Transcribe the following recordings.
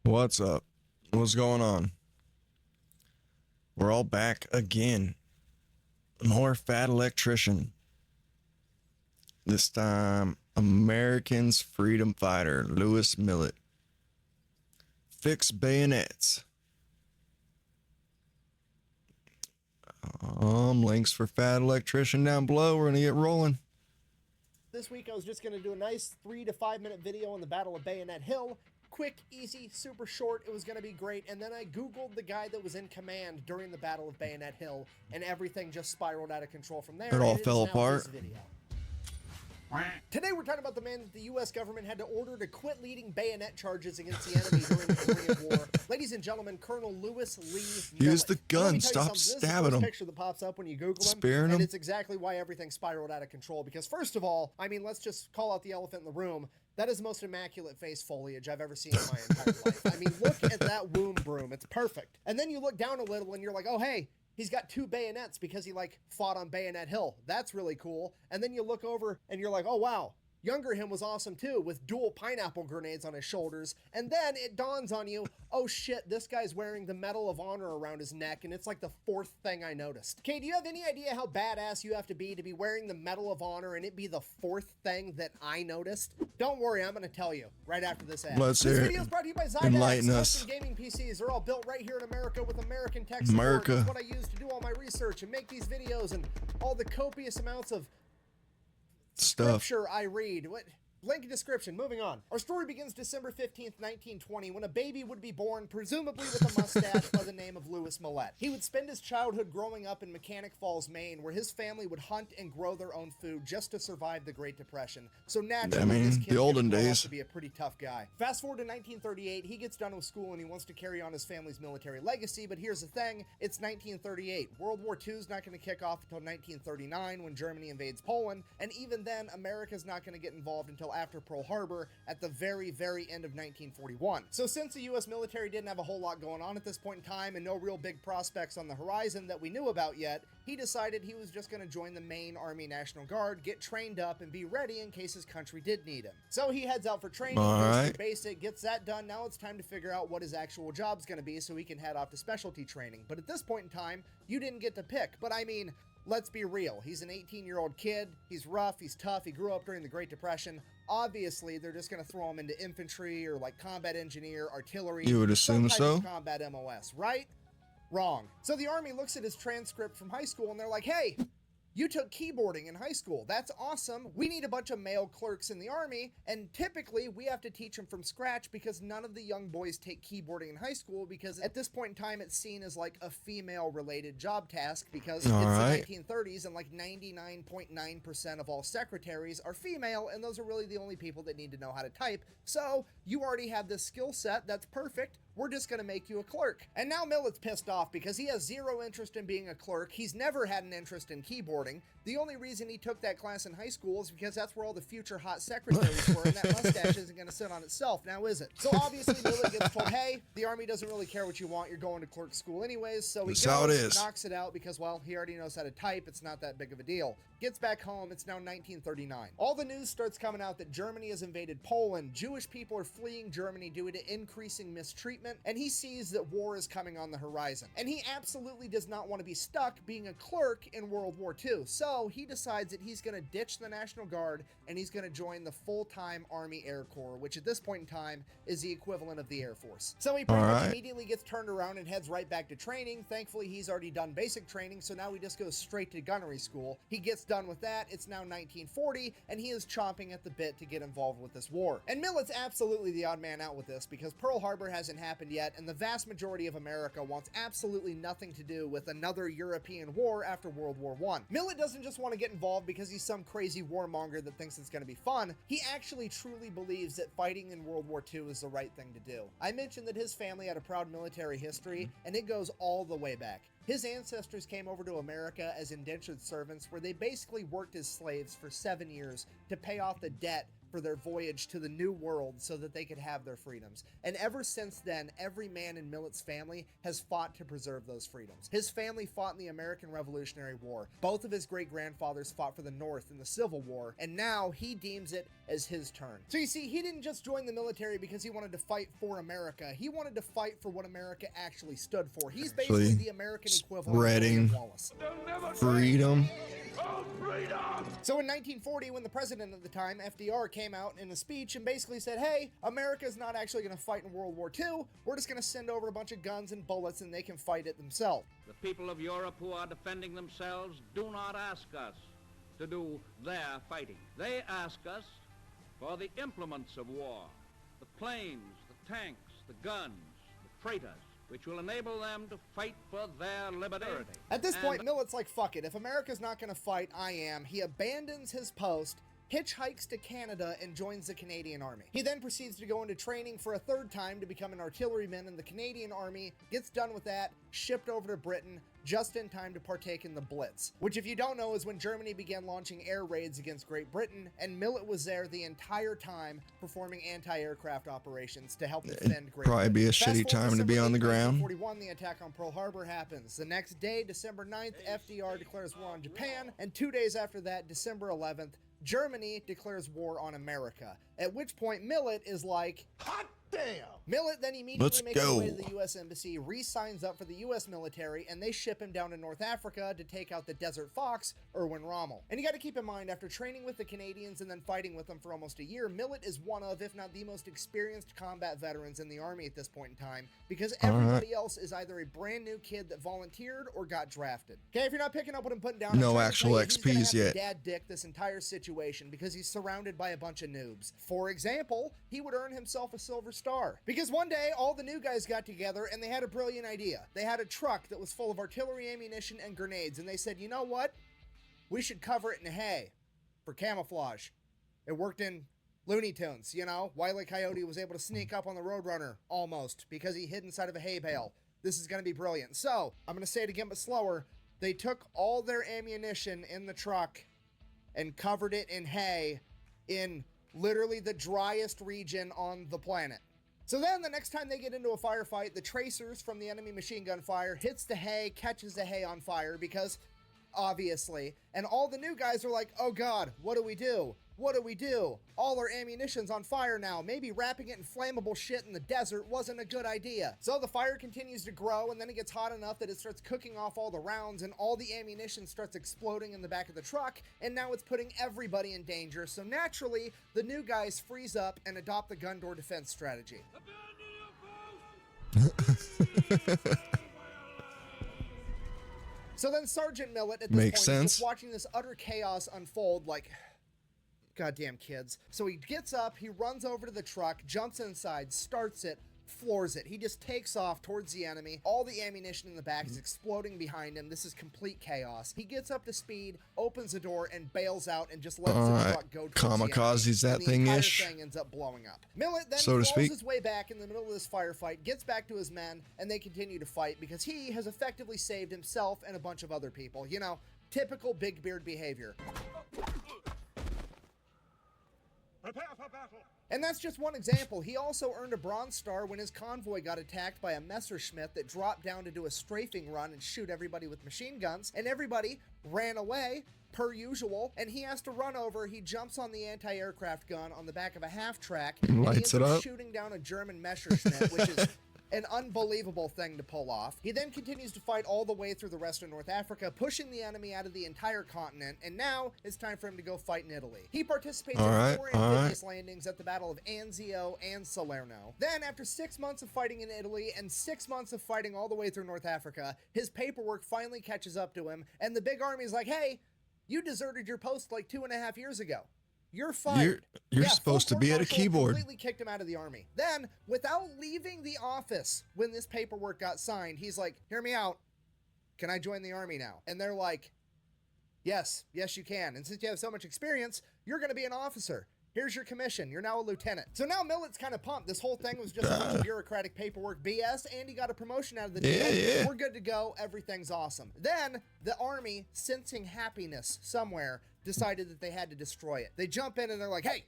What's up? What's going on? We're all back again. More Fat Electrician. This time, American's freedom fighter, Lewis Millet. Fix bayonets. Links for Fat Electrician down below. We're going to get rolling. This week I was just going to do a nice 3 to 5 minute video on the Battle of Bayonet Hill. Quick, easy, super short. It was going to be great. And then I Googled the guy that was in command during the Battle of Bayonet Hill, and everything just spiraled out of control from there. It all fell apart. Today we're talking about the man that the U.S. government had to order to quit leading bayonet charges against the enemy during the Korean War. Ladies and gentlemen, Colonel Lewis Lee Millet. Use the gun. Stop stabbing him. This picture that pops up when you Google him, Spearing him. and it's exactly why everything spiraled out of control. Because first of all, I mean, let's just call out the elephant in the room. That is the most immaculate face foliage I've ever seen in my entire life. I mean, look at that womb broom. It's perfect. And then you look down a little and you're like, oh, hey, he's got 2 bayonets because he, like, fought on Bayonet Hill. That's really cool. And then you look over and you're like, oh, wow. Younger him was awesome too, with dual pineapple grenades on his shoulders. And then it dawns on you, oh shit, this guy's wearing the Medal of Honor around his neck, and it's like the 4th thing I noticed. Okay, do you have any idea how badass you have to be wearing the Medal of Honor and it be the 4th thing that I noticed? Don't worry, I'm gonna tell you right after this ad. Let's hear it. This video is brought to you by Zydex. Enlighten us. Custom gaming PCs are all built right here in America with American tech support. That's what I use to do all my research and make these videos and all the copious amounts of Stuff. scripture I read. What? Link in description. Moving on. Our story begins December 15th, 1920, when a baby would be born, presumably with a mustache, by the name of Lewis Millet. He would spend his childhood growing up in Mechanic Falls, Maine, where his family would hunt and grow their own food just to survive the Great Depression. So naturally, this kid the olden gets grown up days. to be a pretty tough guy. Fast forward to 1938, he gets done with school and he wants to carry on his family's military legacy, but here's the thing, it's 1938. World War II is not going to kick off until 1939 when Germany invades Poland, and even then, America's not going to get involved until after Pearl Harbor at the very, very end of 1941. So since the US military didn't have a whole lot going on at this point in time and no real big prospects on the horizon that we knew about yet, he decided he was just going to join the Maine Army National Guard, get trained up, and be ready in case his country did need him. So he heads out for training, goes through basic, gets that done. Now it's time to figure out what his actual job's going to be so he can head off to specialty training. But at this point in time, you didn't get to pick. But I mean, let's be real. He's an 18-year-old kid. He's rough. He's tough. He grew up during the Great Depression. Obviously, they're just going to throw him into infantry or like combat engineer, artillery. You would assume so. Combat MOS, right? Wrong. So the Army looks at his transcript from high school and they're like, hey, you took keyboarding in high school. That's awesome. We need a bunch of male clerks in the Army, and typically we have to teach them from scratch because none of the young boys take keyboarding in high school because at this point in time it's seen as like a female-related job task because it's the 1930s and like 99.9% of all secretaries are female, and those are really the only people that need to know how to type. So you already have this skill set. That's perfect. We're just going to make you a clerk. And now Millet's pissed off because he has zero interest in being a clerk. He's never had an interest in keyboarding. The only reason he took that class in high school is because that's where all the future hot secretaries were, and that mustache isn't going to sit on itself, now is it? So obviously Millet gets told, hey, the Army doesn't really care what you want. You're going to clerk school anyways. So he goes, knocks it out because, well, he already knows how to type. It's not that big of a deal. Gets back home. It's now 1939. All the news starts coming out that Germany has invaded Poland. Jewish people are fleeing Germany due to increasing mistreatment, and he sees that war is coming on the horizon. And he absolutely does not want to be stuck being a clerk in World War II. So he decides that he's going to ditch the National Guard and he's going to join the full-time Army Air Corps, which at this point in time is the equivalent of the Air Force. So he pretty much immediately gets turned around and heads right back to training. Thankfully, he's already done basic training, so now he just goes straight to gunnery school. He gets done with that. It's now 1940, and he is chomping at the bit to get involved with this war. And Millet's absolutely the odd man out with this because Pearl Harbor hasn't happened yet, and the vast majority of America wants absolutely nothing to do with another European war after World War I. Millet doesn't just want to get involved because he's some crazy warmonger that thinks it's going to be fun. He actually truly believes that fighting in World War II is the right thing to do. I mentioned that his family had a proud military history, and it goes all the way back. His ancestors came over to America as indentured servants where they basically worked as slaves for 7 years to pay off the debt for their voyage to the New World so that they could have their freedoms. And ever since then, every man in Millet's family has fought to preserve those freedoms. His family fought in the American Revolutionary War. Both of his great-grandfathers fought for the North in the Civil War, and now he deems it as his turn. So you see, he didn't just join the military because he wanted to fight for America. He wanted to fight for what America actually stood for. He's basically the American equivalent of spreading William Wallace. freedom. So in 1940, when the president at the time, FDR, came out in a speech and basically said, hey, America's not actually going to fight in World War II. We're just going to send over a bunch of guns and bullets and they can fight it themselves. The people of Europe who are defending themselves do not ask us to do their fighting. They ask us for the implements of war, the planes, the tanks, the guns, the freighters, which will enable them to fight for their liberty. At this point, Millet's like, fuck it. If America's not going to fight, I am. He abandons his post, hitchhikes to Canada, and joins the Canadian Army. He then proceeds to go into training for a third time to become an artilleryman in the Canadian Army, gets done with that, shipped over to Britain, just in time to partake in the Blitz, which, if you don't know, is when Germany began launching air raids against Great Britain, and Millet was there the entire time performing anti-aircraft operations to help defend Great Probably Britain. be a Fast shitty forward time to be December on the 8th, ground. 1941, the attack on Pearl Harbor happens. The next day, December 9th, FDR declares war on Japan, and 2 days after that, December 11th, Germany declares war on America, at which point Millet is like, hot damn! Millet then immediately makes his way to the U.S. Embassy, re-signs up for the U.S. military, and they ship him down to North Africa to take out the Desert Fox, Erwin Rommel. And you gotta keep in mind, after training with the Canadians and then fighting with them for almost a year, Millet is one of, if not the most experienced combat veterans in the Army at this point in time, because everybody else is either a brand new kid that volunteered or got drafted. Okay, if you're not picking up what I'm putting down, No I'm actual trying to tell you, he's XPs gonna have yet. to dad dick this entire situation because he's surrounded by a bunch of noobs. For example, he would earn himself a Silver Star. Because one day, all the new guys got together and they had a brilliant idea. They had a truck that was full of artillery ammunition and grenades, and they said, you know what? We should cover it in hay for camouflage. It worked in Looney Tunes, you know? Wile E. Coyote was able to sneak up on the Roadrunner, almost, because he hid inside of a hay bale. This is going to be brilliant. So, I'm going to say it again but slower. They took all their ammunition in the truck and covered it in hay in literally the driest region on the planet. So then the next time they get into a firefight, the tracers from the enemy machine gun fire hits the hay, catches the hay on fire because obviously, and all the new guys are like, oh god, what do we do? What do we do? All our ammunition's on fire now. Maybe wrapping it in flammable shit in the desert wasn't a good idea. So the fire continues to grow, and then it gets hot enough that it starts cooking off all the rounds, and all the ammunition starts exploding in the back of the truck, and now it's putting everybody in danger. So naturally, the new guys freeze up and adopt the gun door defense strategy. So then Sergeant Millet at this Makes point is sense. just watching this utter chaos unfold like, goddamn kids. So he gets up, he runs over to the truck, jumps inside, starts it, floors it. He just takes off towards the enemy. All the ammunition in the back is exploding behind him. This is complete chaos. He gets up to speed, opens the door, and bails out and just lets the truck go towards Kamikazes the that enemy. thing And the entire ish. thing ends up blowing up. Millet then So to falls speak. his way back in the middle of this firefight, gets back to his men, and they continue to fight because he has effectively saved himself and a bunch of other people. You know, typical Big Beard behavior. Prepare for battle! And that's just one example. He also earned a Bronze Star when his convoy got attacked by a Messerschmitt that dropped down to do a strafing run and shoot everybody with machine guns, and everybody ran away, per usual, and he has to run over. He jumps on the anti-aircraft gun on the back of a half-track, and he Lights ends it up up. shooting down a German Messerschmitt, which is an unbelievable thing to pull off. He then continues to fight all the way through the rest of North Africa, pushing the enemy out of the entire continent, and now it's time for him to go fight in Italy. He participates in 4 amphibious landings at the Battle of Anzio and Salerno. Then, after 6 months of fighting in Italy and 6 months of fighting all the way through North Africa, his paperwork finally catches up to him, and the big army is like, hey, you deserted your post like 2.5 years ago. You're fired. You're Yeah, supposed full to be at a court-martial keyboard. Completely kicked him out of the army. Then, without leaving the office when this paperwork got signed, he's like, hear me out. Can I join the army now? And they're like, yes, you can. And since you have so much experience, you're going to be an officer. Here's your commission. You're now a lieutenant. So now Millet's kind of pumped. This whole thing was just a bunch of bureaucratic paperwork BS, and he got a promotion out of the deal. Yeah. We're good to go. Everything's awesome. Then the army, sensing happiness somewhere, decided that they had to destroy it. They jump in and they're like, hey,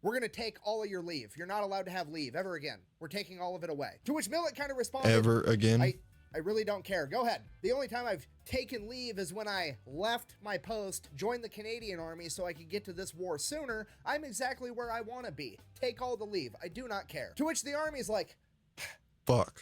we're going to take all of your leave. You're not allowed to have leave ever again. We're taking all of it away. To which Millet kind of responded, Ever again? I really don't care. Go ahead. The only time I've taken leave is when I left my post, joined the Canadian Army so I could get to this war sooner. I'm exactly where I want to be. Take all the leave. I do not care. To which the Army's like, Fuck.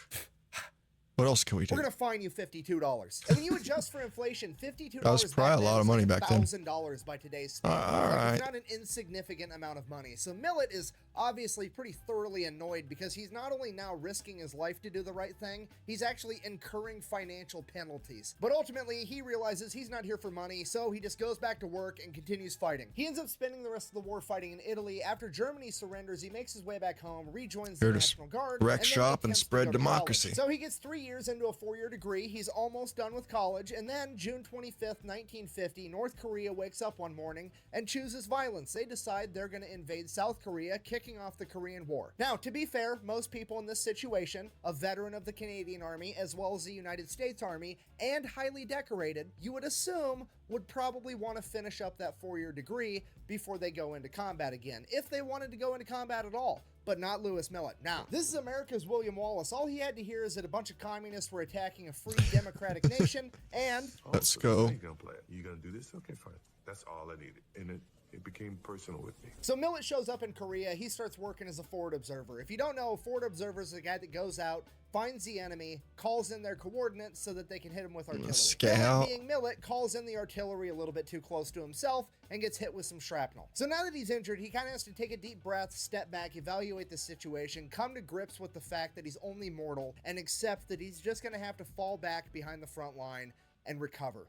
What else can we do? we're going to fine you $52. And when you adjust for inflation, $52 That was probably a lot of money back then. $1,000 by today's standards. All right. It's not an insignificant amount of money. So Millet is obviously pretty thoroughly annoyed because he's not only now risking his life to do the right thing, he's actually incurring financial penalties. But ultimately, he realizes he's not here for money, so he just goes back to work and continues fighting. He ends up spending the rest of the war fighting in Italy. After Germany surrenders, he makes his way back home, rejoins the Here to National Guard, wreck and then shop and attempts to spread go to college. democracy. So he gets 3 years into a 4-year degree. He's almost done with college, and then June 25th, 1950, North Korea wakes up one morning and chooses violence. They decide they're going to invade South Korea, kicking off the Korean War. Now, to be fair, most people in this situation, a veteran of the Canadian Army as well as the United States Army, and highly decorated, you would assume would probably want to finish up that 4-year degree before they go into combat again, if they wanted to go into combat at all. But not Lewis Millet. Now, this is America's William Wallace. All he had to hear is that a bunch of communists were attacking a free democratic nation, and Let's go. How you gonna play it? You gonna do this? Okay, fine. That's all I needed. And it became personal with me. so Millet shows up in Korea. He starts working as a forward observer. If you don't know, a forward observer is the guy that goes out, finds the enemy, calls in their coordinates so that they can hit him with artillery. Scout. Millet, being Millet, calls in the artillery a little bit too close to himself and gets hit with some shrapnel. So now that he's injured, he kind of has to take a deep breath, step back, evaluate the situation, come to grips with the fact that he's only mortal, and accept that he's just going to have to fall back behind the front line and recover.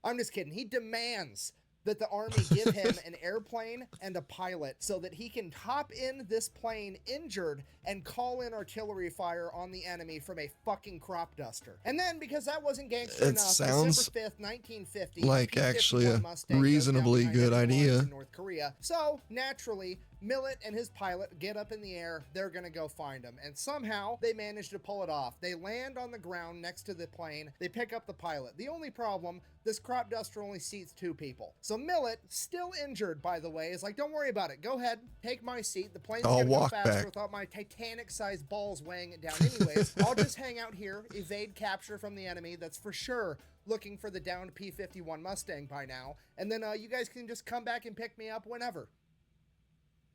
I'm just kidding. He demands that the Army give him an airplane and a pilot so that he can hop in this plane injured and call in artillery fire on the enemy from a fucking crop duster. And then, because that wasn't gangster It enough, sounds December 5th, 1950, like P-51 actually a Mustang goes reasonably down good I-91 idea. to North Korea. So, naturally, Millet and his pilot get up in the air. They're going to go find him. And somehow, they manage to pull it off. They land on the ground next to the plane. They pick up the pilot. The only problem, this crop duster only seats 2 people. So Millet, still injured, by the way, is like, don't worry about it. Go ahead, take my seat. The plane's I'll going to go walk faster back. without my Titanic-sized balls weighing it down anyways. I'll just hang out here, evade capture from the enemy. That's for sure looking for the downed P-51 Mustang by now. And then you guys can just come back and pick me up whenever.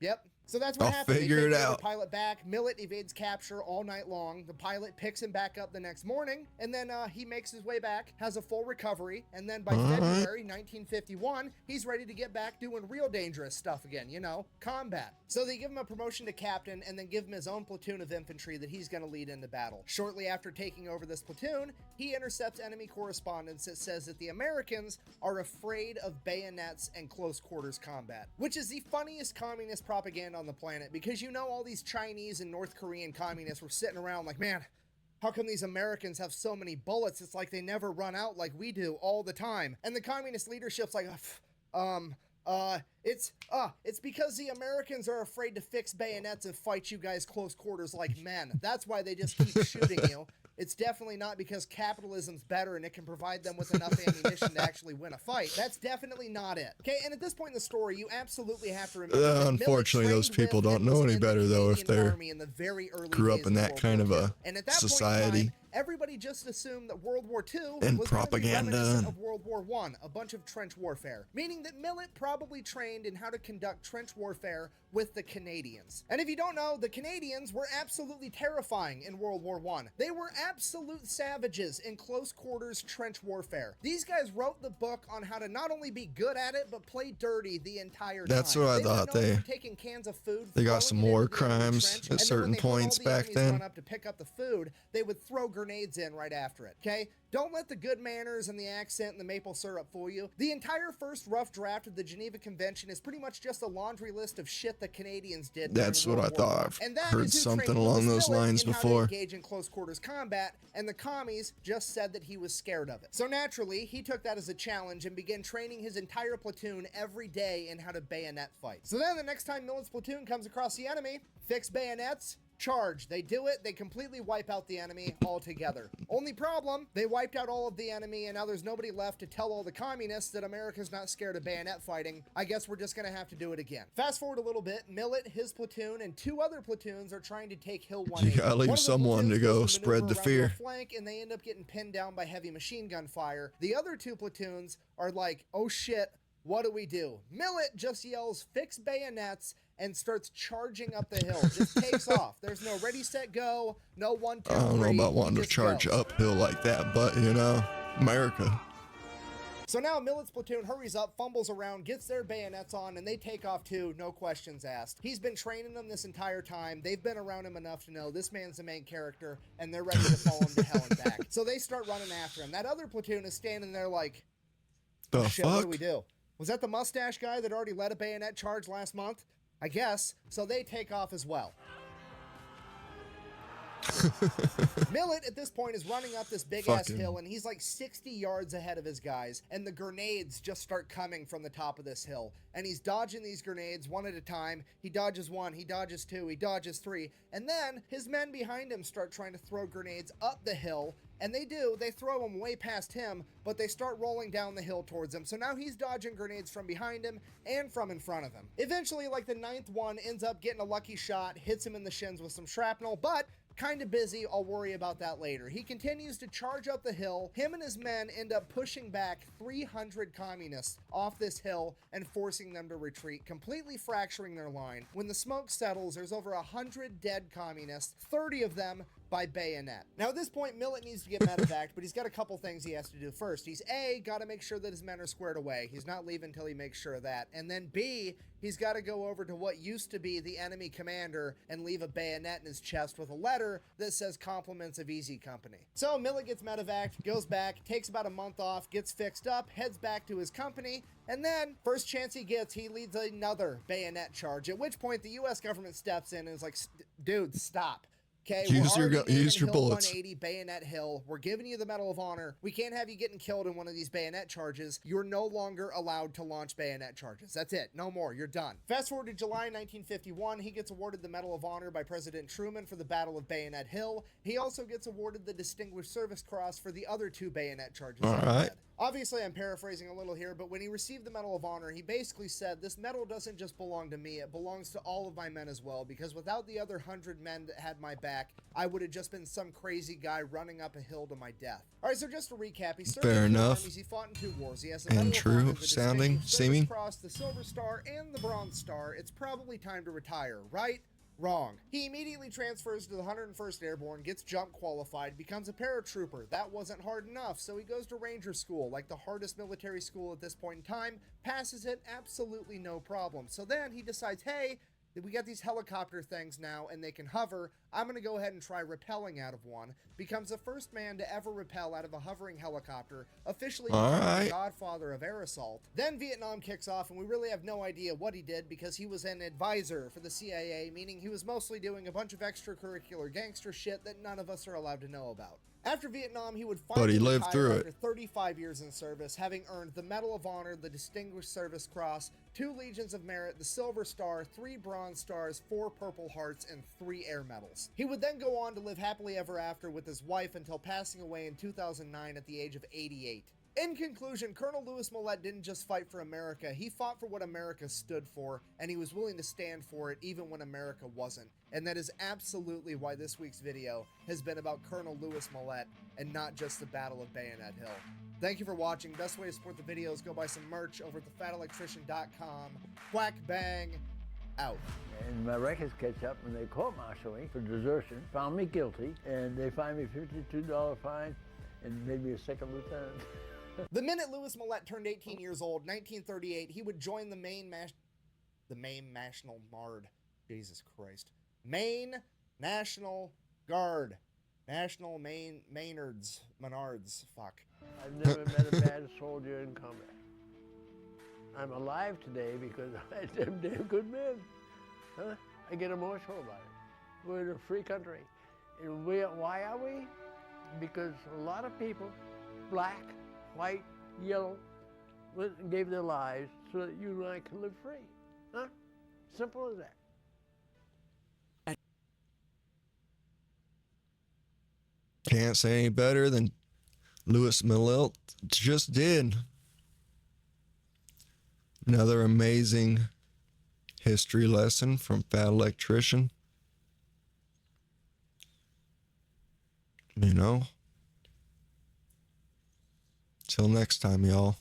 Yep. So that's what I'll happened. figure They it take the out. pilot back. Millet evades capture all night long. The pilot picks him back up the next morning, and then he makes his way back, has a full recovery, and then by February 1951, he's ready to get back doing real dangerous stuff again, you know, combat. So they give him a promotion to captain and then give him his own platoon of infantry that he's going to lead into battle. Shortly after taking over this platoon, he intercepts enemy correspondence that says that the Americans are afraid of bayonets and close quarters combat, which is the funniest communist propaganda on the planet, because you know all these Chinese and North Korean communists were sitting around like, man, how come these Americans have so many bullets? It's like they never run out like we do all the time. And the communist leadership's like, it's because the Americans are afraid to fix bayonets and fight you guys close quarters like men. That's why they just keep shooting you. It's definitely not because capitalism's better and it can provide them with enough ammunition to actually win a fight. That's definitely not it. Okay, and at this point in the story, you absolutely have to remember that Unfortunately, Millet those people trained don't with know and any was in the better, though, if Canadian they're Army in the very early grew up days in of that World kind War of II. a And at that society. point in time, everybody just assumed that World War II And was propaganda. reminiscent of World War I, a bunch of trench warfare, meaning that Millet probably trained in how to conduct trench warfare with the Canadians. And if you don't know, the Canadians were absolutely terrifying in World War I. They were absolute savages in close quarters trench warfare. These guys wrote the book on how to not only be good at it, but play dirty the entire time. That's what I They were thought. known for taking cans of food, They got throwing some it into war the enemy crimes trench, at and then certain when they heard all points the back enemies then. run up to pick up the food, they would throw grenades in right after it, okay? Don't let the good manners and the accent and the maple syrup fool you. The entire first rough draft of the Geneva Convention is pretty much just a laundry list of shit the Canadians did. That's during what I World War thought. I. I've And that heard is who something trained along Lewis those Millet lines in how to before. engage in close quarters combat, and the commies just said that he was scared of it. So naturally, he took that as a challenge and began training his entire platoon every day in how to bayonet fight. So then the next time Millet's platoon comes across the enemy, fix bayonets, charge. They do it. They completely wipe out the enemy altogether. Only problem, they wiped out all of the enemy, and now there's nobody left to tell all the communists that America's not scared of bayonet fighting. I guess we're just gonna have to do it again. Fast forward a little bit, Millet, his platoon, and 2 other platoons are trying to take Hill 180. You gotta leave someone to go spread the fear. Flank, and they end up getting pinned down by heavy machine gun fire. The other 2 platoons are like, oh shit, what do we do? Millet just yells, fix bayonets, and starts charging up the hill. Just takes off. There's no ready, set, go. No 1, 2, 3. I don't know about wanting to charge uphill like that, but you know, America. So now Millet's platoon hurries up, fumbles around, gets their bayonets on, and they take off too, no questions asked. He's been training them this entire time. They've been around him enough to know this man's the main character, and they're ready to follow him to hell and back. So they start running after him. That other platoon is standing there like, the shit, fuck? what do we do? Was that the mustache guy that already led a bayonet charge last month? I guess. So they take off as well. Millet at this point is running up this big ass hill, and he's like 60 yards ahead of his guys, and the grenades just start coming from the top of this hill, and he's dodging these grenades one at a time. He dodges 1, he dodges 2, he dodges 3, and then his men behind him start trying to throw grenades up the hill, and they throw them way past him, but they start rolling down the hill towards him. So now he's dodging grenades from behind him and from in front of him. Eventually, like the 9th one ends up getting a lucky shot, hits him in the shins with some shrapnel, but kind of busy. I'll worry about that later. He continues to charge up the hill. Him and his men end up pushing back 300 communists off this hill and forcing them to retreat, completely fracturing their line. When the smoke settles, there's over 100 dead communists, 30 of them by bayonet. Now at this point, Millet needs to get medevaced, but he's got a couple things he has to do. First, he's A, got to make sure that his men are squared away. He's not leaving until he makes sure of that. And then B, he's got to go over to what used to be the enemy commander and leave a bayonet in his chest with a letter that says compliments of Easy Company. So Millet gets medevaced, goes back, takes about a month off, gets fixed up, heads back to his company, and then first chance he gets, he leads another bayonet charge, at which point the US government steps in and is like, dude, stop. Okay, use your Hill bullets. 180 Bayonet Hill. We're giving you the Medal of Honor. We can't have you getting killed in one of these bayonet charges. You're no longer allowed to launch bayonet charges. That's it. No more. You're done. Fast forward to July 1951. He gets awarded the Medal of Honor by President Truman for the Battle of Bayonet Hill. He also gets awarded the Distinguished Service Cross for the other 2 bayonet charges. All right. Obviously, I'm paraphrasing a little here, but when he received the Medal of Honor, he basically said, this medal doesn't just belong to me, it belongs to all of my men as well, because without the other 100 men that had my back, I would have just been some crazy guy running up a hill to my death. All right, so just to recap, he served in 2 armies, he fought in 2 wars. He has the Medal of Honor, the Distinguished Service Cross, the Silver Star, and the Bronze Star. It's probably time to retire, right? Wrong. He immediately transfers to the 101st Airborne, gets jump qualified, becomes a paratrooper. That wasn't hard enough, so he goes to Ranger School, like the hardest military school at this point in time, passes it, absolutely no problem. So then he decides, hey, we got these helicopter things now and they can hover. I'm going to go ahead and try rappelling out of one. Becomes the first man to ever rappel out of a hovering helicopter, officially the godfather of air assault. Then Vietnam kicks off and we really have no idea what he did because he was an advisor for the CIA, meaning he was mostly doing a bunch of extracurricular gangster shit that none of us are allowed to know about. After Vietnam, he would finally retire after 35 years in service, having earned the Medal of Honor, the Distinguished Service Cross, 2 Legions of Merit, the Silver Star, 3 Bronze Stars, 4 Purple Hearts, and 3 Air Medals. He would then go on to live happily ever after with his wife until passing away in 2009 at the age of 88. In conclusion, Colonel Louis Millet didn't just fight for America, he fought for what America stood for, and he was willing to stand for it even when America wasn't. And that is absolutely why this week's video has been about Colonel Louis Millet and not just the Battle of Bayonet Hill. Thank you for watching. Best way to support the videos, go buy some merch over at thefatelectrician.com. Whack bang, out. And my records catch up when they court-martialed me for desertion, found me guilty, and they fined me $52 fine and made me a second lieutenant. The minute Louis Millet turned 18 years old, 1938, he would join the Maine National Guard. Jesus Christ. Maine National Guard. National Maynards. Menards. Fuck. I've never met a bad soldier in combat. I'm alive today because I had them damn good men. Huh? I get emotional about it. We're in a free country. And why are we? Because a lot of people, black, white, yellow, gave their lives so that you and I can live free. Huh? Simple as that. Can't say any better than MILLET just did. Another amazing history lesson from Fat Electrician. You know, till next time, y'all.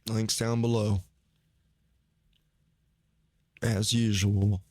Links down below. As usual.